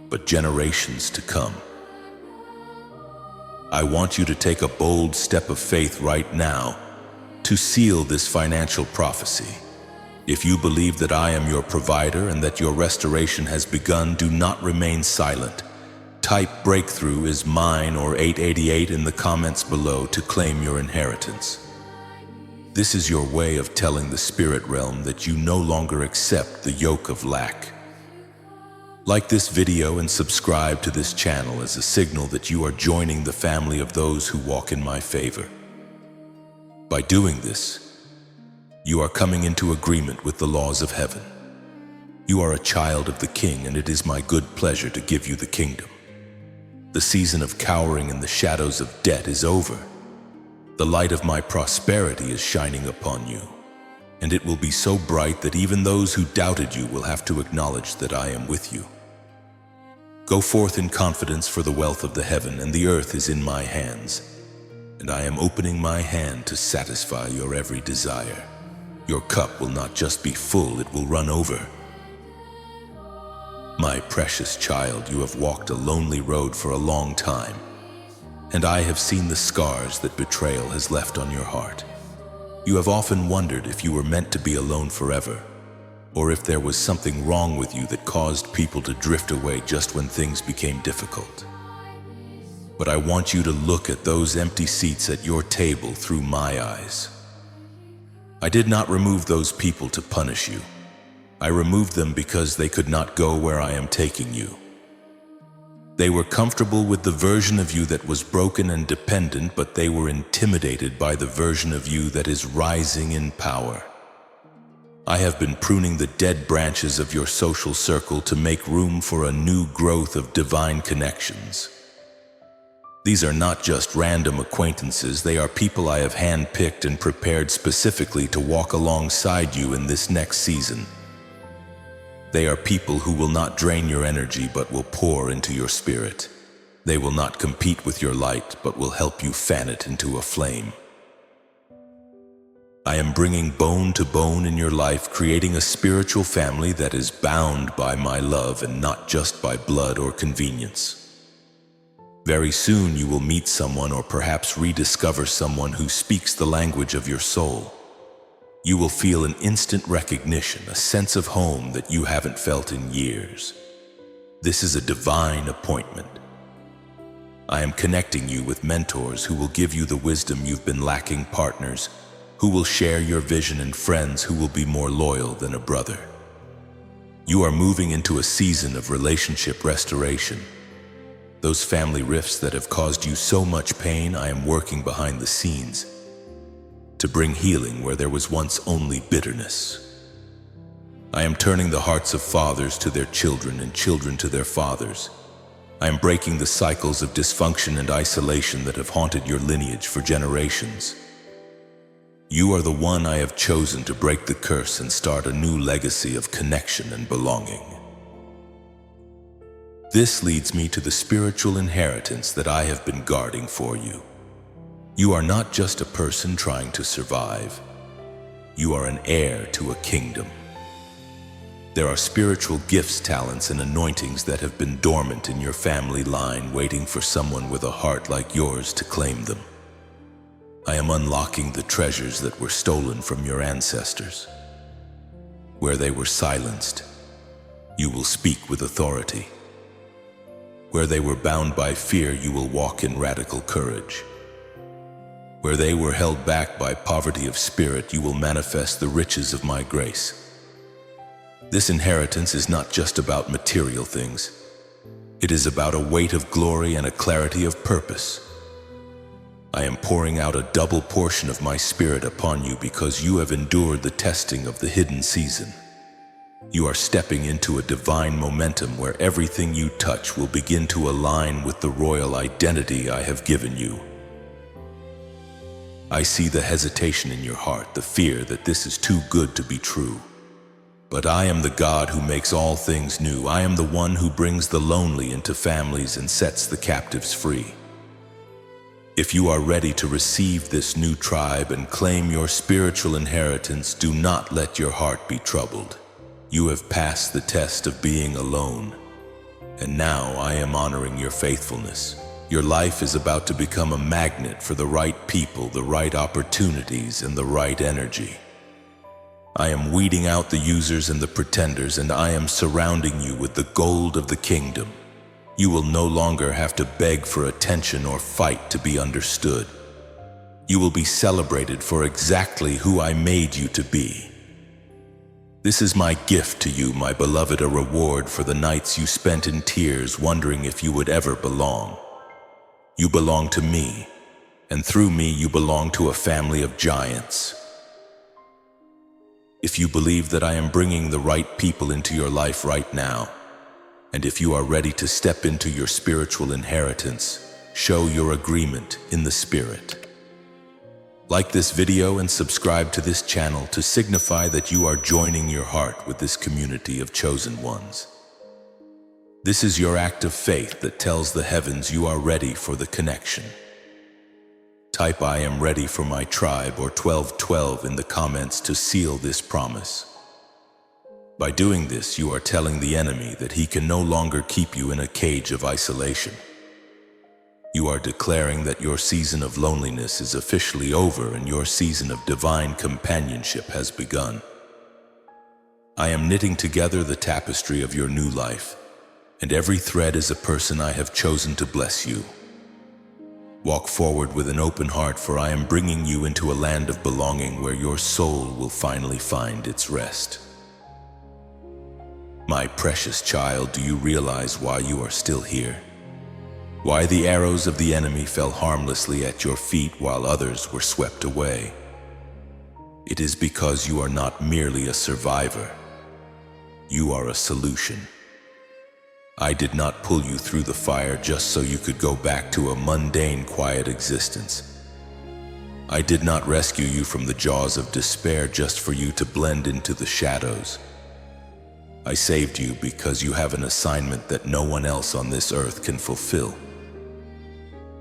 but generations to come. I want you to take a bold step of faith right now to seal this financial prophecy. If you believe that I am your provider and that your restoration has begun, do not remain silent. Type "breakthrough is mine" or 888 in the comments below to claim your inheritance. This is your way of telling the spirit realm that you no longer accept the yoke of lack. Like this video and subscribe to this channel as a signal that you are joining the family of those who walk in my favor. By doing this, you are coming into agreement with the laws of heaven. You are a child of the King, and it is my good pleasure to give you the kingdom. The season of cowering in the shadows of debt is over. The light of my prosperity is shining upon you, and it will be so bright that even those who doubted you will have to acknowledge that I am with you. Go forth in confidence, for the wealth of the heaven and the earth is in my hands, and I am opening my hand to satisfy your every desire. Your cup will not just be full, it will run over. My precious child, you have walked a lonely road for a long time, and I have seen the scars that betrayal has left on your heart. You have often wondered if you were meant to be alone forever, or if there was something wrong with you that caused people to drift away just when things became difficult. But I want you to look at those empty seats at your table through my eyes. I did not remove those people to punish you. I removed them because they could not go where I am taking you. They were comfortable with the version of you that was broken and dependent, but they were intimidated by the version of you that is rising in power. I have been pruning the dead branches of your social circle to make room for a new growth of divine connections. These are not just random acquaintances, they are people I have handpicked and prepared specifically to walk alongside you in this next season. They are people who will not drain your energy but will pour into your spirit. They will not compete with your light but will help you fan it into a flame. I am bringing bone to bone in your life, creating a spiritual family that is bound by my love and not just by blood or convenience. Very soon you will meet someone or perhaps rediscover someone who speaks the language of your soul. You will feel an instant recognition, a sense of home that you haven't felt in years. This is a divine appointment. I am connecting you with mentors who will give you the wisdom you've been lacking, partners who will share your vision, and friends who will be more loyal than a brother. You are moving into a season of relationship restoration. Those family rifts that have caused you so much pain, I am working behind the scenes to bring healing where there was once only bitterness. I am turning the hearts of fathers to their children and children to their fathers. I am breaking the cycles of dysfunction and isolation that have haunted your lineage for generations. You are the one I have chosen to break the curse and start a new legacy of connection and belonging. This leads me to the spiritual inheritance that I have been guarding for you. You are not just a person trying to survive. You are an heir to a kingdom. There are spiritual gifts, talents, and anointings that have been dormant in your family line, waiting for someone with a heart like yours to claim them. I am unlocking the treasures that were stolen from your ancestors. Where they were silenced, you will speak with authority. Where they were bound by fear, you will walk in radical courage. Where they were held back by poverty of spirit, you will manifest the riches of my grace. This inheritance is not just about material things. It is about a weight of glory and a clarity of purpose. I am pouring out a double portion of my spirit upon you because you have endured the testing of the hidden season. You are stepping into a divine momentum where everything you touch will begin to align with the royal identity I have given you. I see the hesitation in your heart, the fear that this is too good to be true. But I am the God who makes all things new. I am the one who brings the lonely into families and sets the captives free. If you are ready to receive this new tribe and claim your spiritual inheritance, do not let your heart be troubled. You have passed the test of being alone, and now I am honoring your faithfulness. Your life is about to become a magnet for the right people, the right opportunities, and the right energy. I am weeding out the users and the pretenders, and I am surrounding you with the gold of the kingdom. You will no longer have to beg for attention or fight to be understood. You will be celebrated for exactly who I made you to be. This is my gift to you, my beloved, a reward for the nights you spent in tears wondering if you would ever belong. You belong to me, and through me you belong to a family of giants. If you believe that I am bringing the right people into your life right now, and if you are ready to step into your spiritual inheritance, show your agreement in the spirit. Like this video and subscribe to this channel to signify that you are joining your heart with this community of chosen ones. This is your act of faith that tells the heavens you are ready for the connection. Type "I am ready for my tribe" or 1212 in the comments to seal this promise. By doing this, you are telling the enemy that he can no longer keep you in a cage of isolation. You are declaring that your season of loneliness is officially over and your season of divine companionship has begun. I am knitting together the tapestry of your new life, and every thread is a person I have chosen to bless you. Walk forward with an open heart, for I am bringing you into a land of belonging where your soul will finally find its rest. My precious child, do you realize why you are still here? Why the arrows of the enemy fell harmlessly at your feet while others were swept away? It is because you are not merely a survivor. You are a solution. I did not pull you through the fire just so you could go back to a mundane, quiet existence. I did not rescue you from the jaws of despair just for you to blend into the shadows. I saved you because you have an assignment that no one else on this earth can fulfill.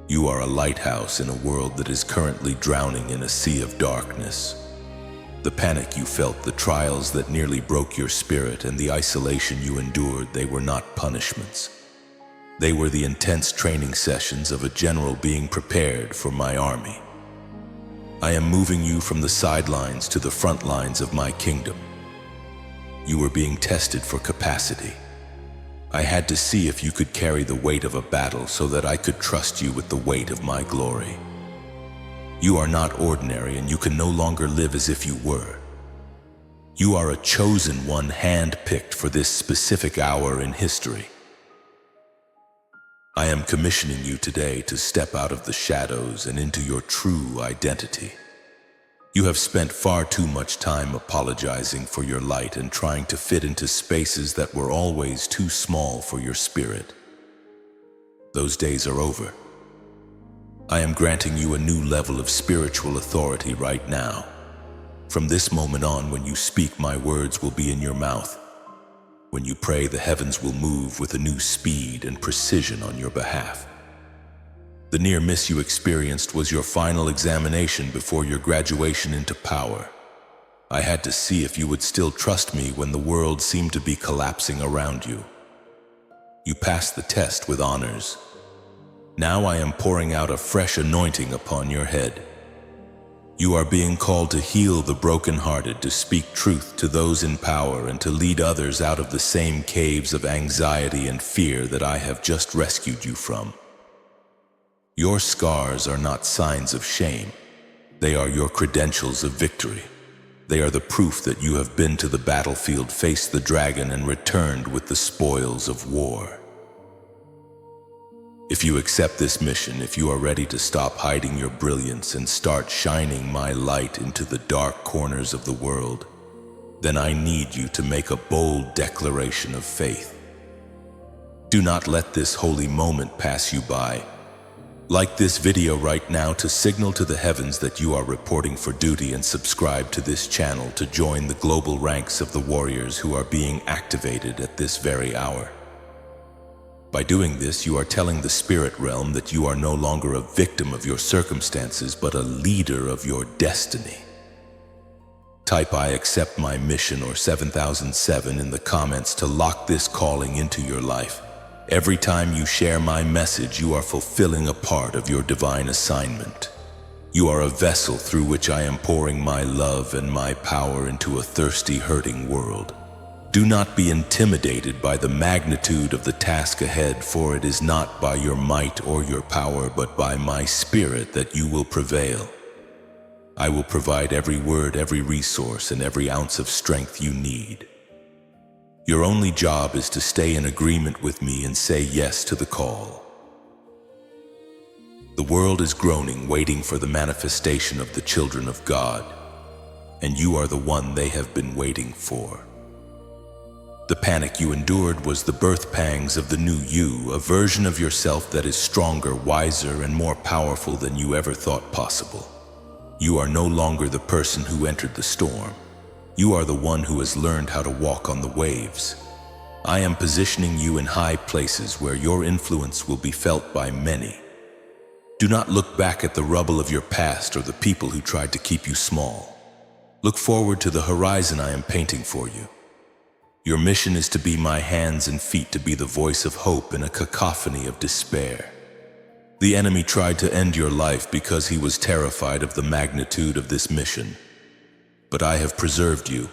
You are a lighthouse in a world that is currently drowning in a sea of darkness. The panic you felt, the trials that nearly broke your spirit, and the isolation you endured, they were not punishments. They were the intense training sessions of a general being prepared for my army. I am moving you from the sidelines to the front lines of my kingdom. You were being tested for capacity. I had to see if you could carry the weight of a battle so that I could trust you with the weight of my glory. You are not ordinary, and you can no longer live as if you were. You are a chosen one, hand-picked for this specific hour in history. I am commissioning you today to step out of the shadows and into your true identity. You have spent far too much time apologizing for your light and trying to fit into spaces that were always too small for your spirit. Those days are over. I am granting you a new level of spiritual authority right now. From this moment on, when you speak, my words will be in your mouth. When you pray, the heavens will move with a new speed and precision on your behalf. The near miss you experienced was your final examination before your graduation into power. I had to see if you would still trust me when the world seemed to be collapsing around you. You passed the test with honors. Now I am pouring out a fresh anointing upon your head. You are being called to heal the brokenhearted, to speak truth to those in power, and to lead others out of the same caves of anxiety and fear that I have just rescued you from. Your scars are not signs of shame. They are your credentials of victory. They are the proof that you have been to the battlefield, faced the dragon, and returned with the spoils of war. If you accept this mission, if you are ready to stop hiding your brilliance and start shining my light into the dark corners of the world, then I need you to make a bold declaration of faith. Do not let this holy moment pass you by. Like this video right now to signal to the heavens that you are reporting for duty, and subscribe to this channel to join the global ranks of the warriors who are being activated at this very hour. By doing this, you are telling the spirit realm that you are no longer a victim of your circumstances, but a leader of your destiny. Type "I accept my mission" or 7007 in the comments to lock this calling into your life. Every time you share my message, you are fulfilling a part of your divine assignment. You are a vessel through which I am pouring my love and my power into a thirsty, hurting world. Do not be intimidated by the magnitude of the task ahead, for it is not by your might or your power, but by my spirit that you will prevail. I will provide every word, every resource, and every ounce of strength you need. Your only job is to stay in agreement with me and say yes to the call. The world is groaning, waiting for the manifestation of the children of God, and you are the one they have been waiting for. The panic you endured was the birth pangs of the new you, a version of yourself that is stronger, wiser, and more powerful than you ever thought possible. You are no longer the person who entered the storm. You are the one who has learned how to walk on the waves. I am positioning you in high places where your influence will be felt by many. Do not look back at the rubble of your past or the people who tried to keep you small. Look forward to the horizon I am painting for you. Your mission is to be my hands and feet, to be the voice of hope in a cacophony of despair. The enemy tried to end your life because he was terrified of the magnitude of this mission. But I have preserved you,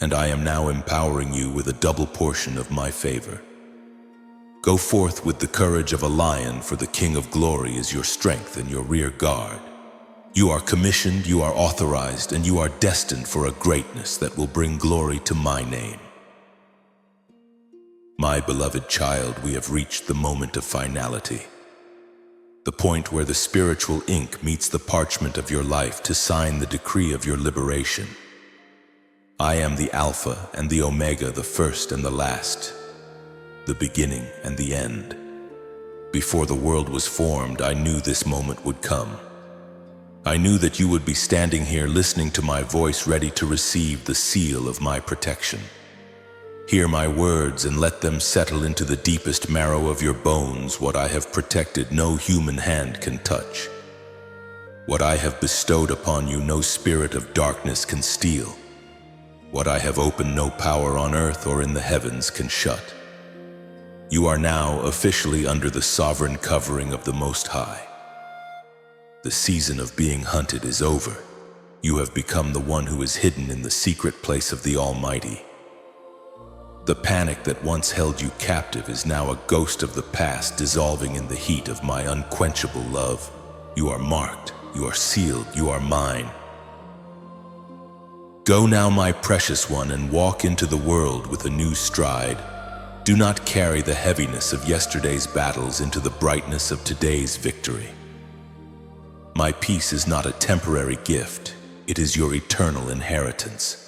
and I am now empowering you with a double portion of my favor. Go forth with the courage of a lion, for the King of Glory is your strength and your rear guard. You are commissioned, you are authorized, and you are destined for a greatness that will bring glory to my name. My beloved child, we have reached the moment of finality. The point where the spiritual ink meets the parchment of your life to sign the decree of your liberation. I am the Alpha and the Omega, the first and the last, the beginning and the end. Before the world was formed, I knew this moment would come. I knew that you would be standing here listening to my voice, ready to receive the seal of my protection. Hear my words and let them settle into the deepest marrow of your bones. What I have protected, no human hand can touch. What I have bestowed upon you, no spirit of darkness can steal. What I have opened, no power on earth or in the heavens can shut. You are now officially under the sovereign covering of the Most High. The season of being hunted is over. You have become the one who is hidden in the secret place of the Almighty. The panic that once held you captive is now a ghost of the past dissolving in the heat of my unquenchable love. You are marked, you are sealed, you are mine. Go now, my precious one, and walk into the world with a new stride. Do not carry the heaviness of yesterday's battles into the brightness of today's victory. My peace is not a temporary gift, it is your eternal inheritance.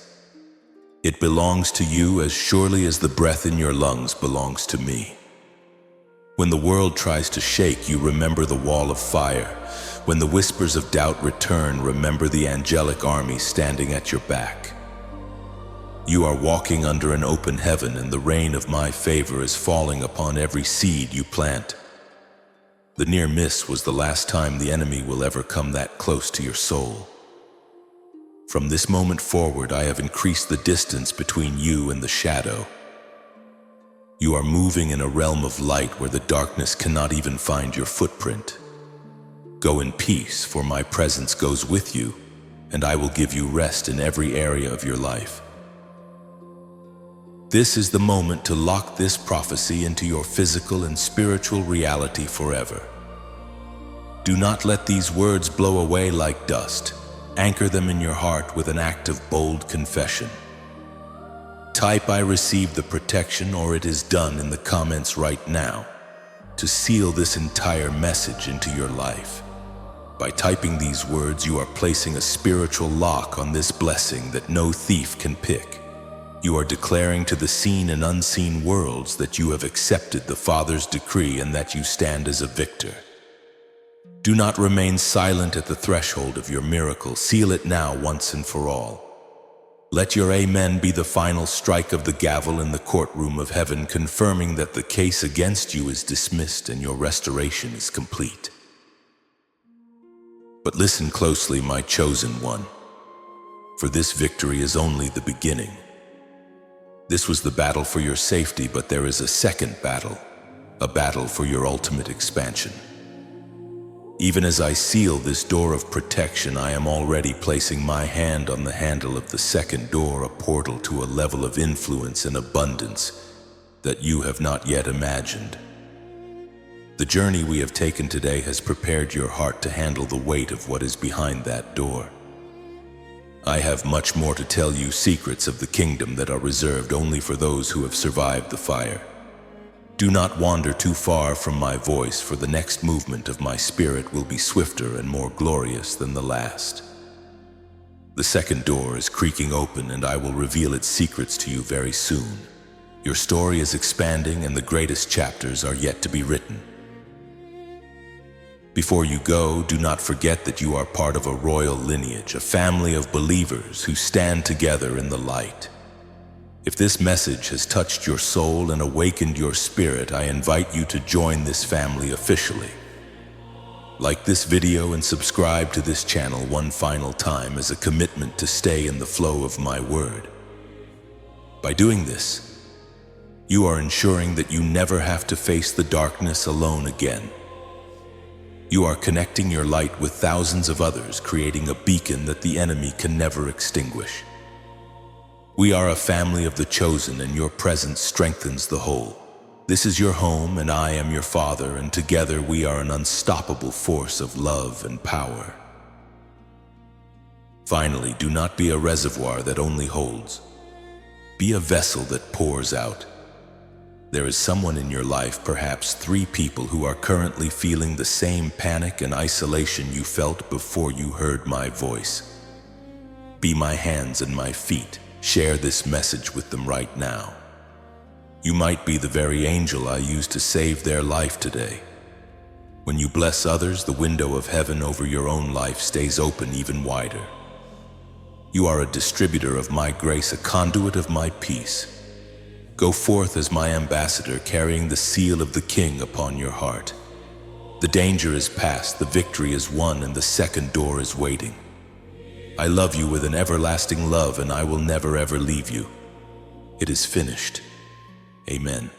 It belongs to you as surely as the breath in your lungs belongs to me. When the world tries to shake you, remember the wall of fire. When the whispers of doubt return, remember the angelic army standing at your back. You are walking under an open heaven, and the rain of my favor is falling upon every seed you plant. The near miss was the last time the enemy will ever come that close to your soul. From this moment forward, I have increased the distance between you and the shadow. You are moving in a realm of light where the darkness cannot even find your footprint. Go in peace, for my presence goes with you, and I will give you rest in every area of your life. This is the moment to lock this prophecy into your physical and spiritual reality forever. Do not let these words blow away like dust. Anchor them in your heart with an act of bold confession. Type "I receive the protection" or "it is done" in the comments right now to seal this entire message into your life. By typing these words, you are placing a spiritual lock on this blessing that no thief can pick. You are declaring to the seen and unseen worlds that you have accepted the Father's decree and that you stand as a victor. Do not remain silent at the threshold of your miracle. Seal it now once and for all. Let your amen be the final strike of the gavel in the courtroom of heaven, confirming that the case against you is dismissed and your restoration is complete. But listen closely, my chosen one, for this victory is only the beginning. This was the battle for your safety, but there is a second battle, a battle for your ultimate expansion. Even as I seal this door of protection, I am already placing my hand on the handle of the second door, a portal to a level of influence and abundance that you have not yet imagined. The journey we have taken today has prepared your heart to handle the weight of what is behind that door. I have much more to tell you, secrets of the kingdom that are reserved only for those who have survived the fire. Do not wander too far from my voice, for the next movement of my spirit will be swifter and more glorious than the last. The second door is creaking open, and I will reveal its secrets to you very soon. Your story is expanding, and the greatest chapters are yet to be written. Before you go, do not forget that you are part of a royal lineage, a family of believers who stand together in the light. If this message has touched your soul and awakened your spirit, I invite you to join this family officially. Like this video and subscribe to this channel one final time as a commitment to stay in the flow of my word. By doing this, you are ensuring that you never have to face the darkness alone again. You are connecting your light with thousands of others, creating a beacon that the enemy can never extinguish. We are a family of the chosen, and your presence strengthens the whole. This is your home, and I am your father, and together we are an unstoppable force of love and power. Finally, do not be a reservoir that only holds. Be a vessel that pours out. There is someone in your life, perhaps 3 people, who are currently feeling the same panic and isolation you felt before you heard my voice. Be my hands and my feet. Share this message with them right now. You might be the very angel I used to save their life today. When you bless others, the window of heaven over your own life stays open even wider. You are a distributor of my grace, a conduit of my peace. Go forth as my ambassador, carrying the seal of the King upon your heart. The danger is past, the victory is won, and the second door is waiting. I love you with an everlasting love, and I will never ever leave you. It is finished. Amen.